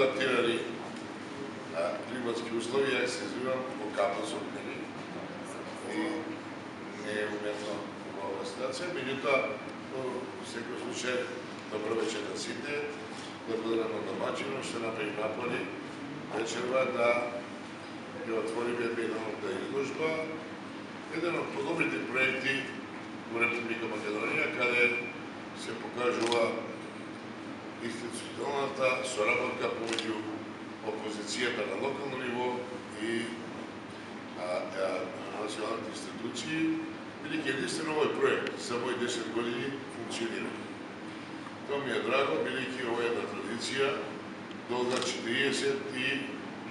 адаптирани климатски услови, ја се извивам по капасот, нели? И не е уметно во оваа ситуација, меѓутоа, во секој случај, добро вечер на сите, благодарам на домаќинот што направи напори вечерва да ја отвориме едната изложба, еден од подобрите проекти во Република Македонија, каде се покажува институционалната соработка помеѓу опозицијата на локално ниво и националните институции, бидејќи единствено овој проект за мои 10 години функционира. Тоа ми е драго, бидејќи ова е една традиција долга 40 и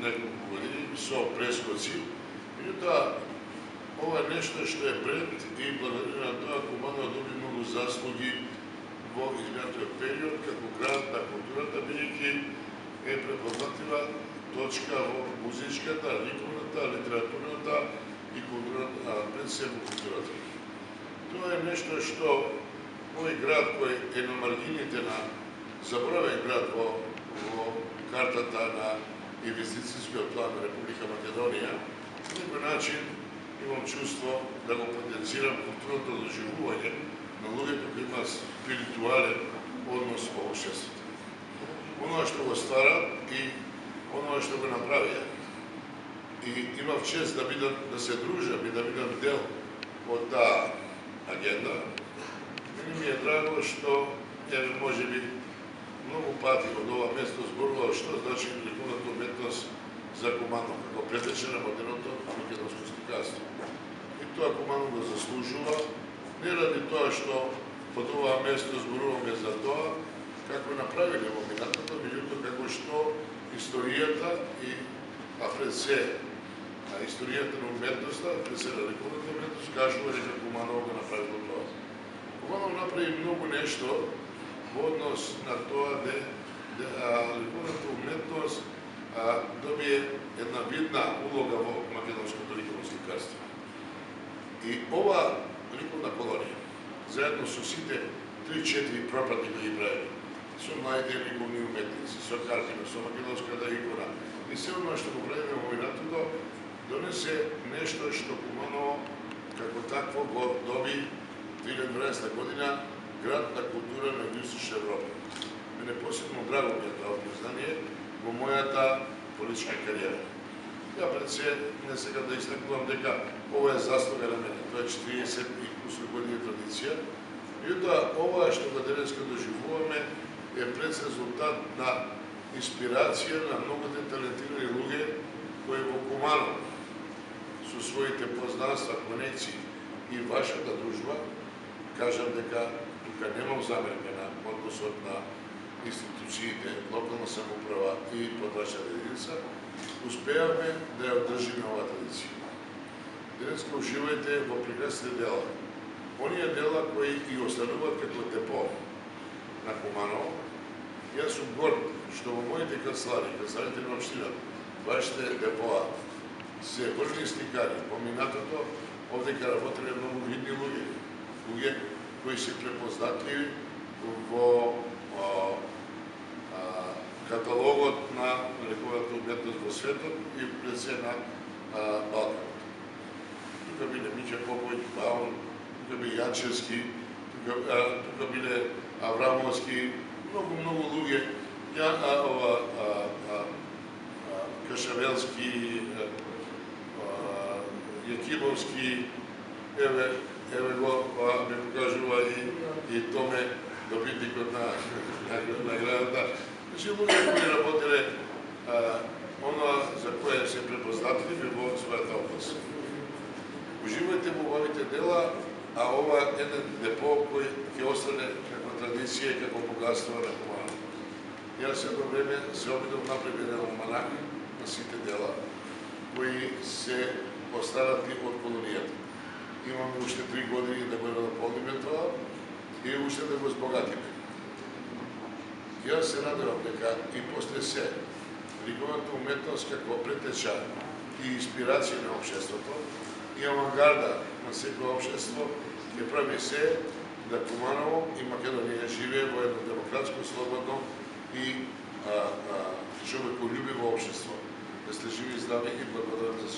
неколку години со прескоци. Меѓутоа, ова е нешто што е пред и благодарение на тоа Куманово доби многу заслуги во изминатиот период како град на културата, бидејќи е препознатлива точка во музичката, ликовната, литературната и културата, пред се во културата. Тоа е нешто што овој град кој е на маргините на заборавен град во картата на инвестицијскиот план на Република Македонија, на некој начин имам чувство да го потенцирам културното доживување на луѓето кои имаат спиритуален однос во општеството. Оноа што го ствара и оноа што го направија. И имав чест да се дружам и да бидам дел од таа агенда. Мене ми е драго што можеби многу пати од ова место зборував што значи ликовната уметност за Куманово, како претече на модерното македонско сликарство. И тоа Куманово го заслужува, не ради тоа што под ова место зборуваме за тоа, како направиле во минатото, меѓутоа како што историјата и пред се историјата на уметноста, пред се на ликовната уметност, кажува дека Куманово го направило тоа. Куманово направи многу нешто во однос на тоа да ликовната уметност добие една видна улога во македонското ликовно сликарство. И ова ликовна колонија, заедно со сите 3-4 пропратни кои ги правили, со младите ликовни уметници, со картина, со македонската икона, и се оно што го правиме во минатото, донесе нешто што Куманово како такво го доби 2012 година град на култура на Југоисточна Европа. Мене посебно драго ми е тоа признание во мојата политичка кариера. Ја пред се не сакам да истакнувам дека ова е заслуга на мене. Тоа е 40 и кусур години традиција. Меѓутоа, ова што го денеска доживуваме е пред резултат на инспирација на многуте талентирани луѓе кои во Куманово со своите познанства, конекции и вашата дружба, кажам дека тука немам замерка на односот на институциите, локална самоуправа и подрачната единица, успеавме да ја одржиме оваа традиција. Денеска уживајте во прекрасните дела. Оние дела кои и остануваат како депо на Куманово. Јас сум горд што во моите канцеларите на општината, вашите депоа се врвни сликари. Во минатото овдека работеле многу видни луѓе кои се препознатливи во каталогот на ликовната уметност во светот и пред се на Балканот. Тука биле Миќа Поповиќ, Баун, тука биле Јанчевски, тука биле Аврамовски, многу луѓе, Кашавелски, Јакимовски, еве го ме покажува и Томе, добитникот на наградата. Значи, луѓе кои работеле оноа за кое се препознатливи во својата област. Уживајте во овите дела, а ова е еден депо кој ќе остане како традиција и како богатство на Куманово. Јас едно време се обидов направи еден алманах на сите дела кои се останати од колонијата. Имаме уште 3 години да го наполниме тоа и уште да го збогатиме. Јас се надевам дека и после се ликовната уметност како претеча и инспирација на општеството и авангарда на секој општество ќе прави се да Куманово и Македонија живее во едно демократско, слободно и здравник и благодарам за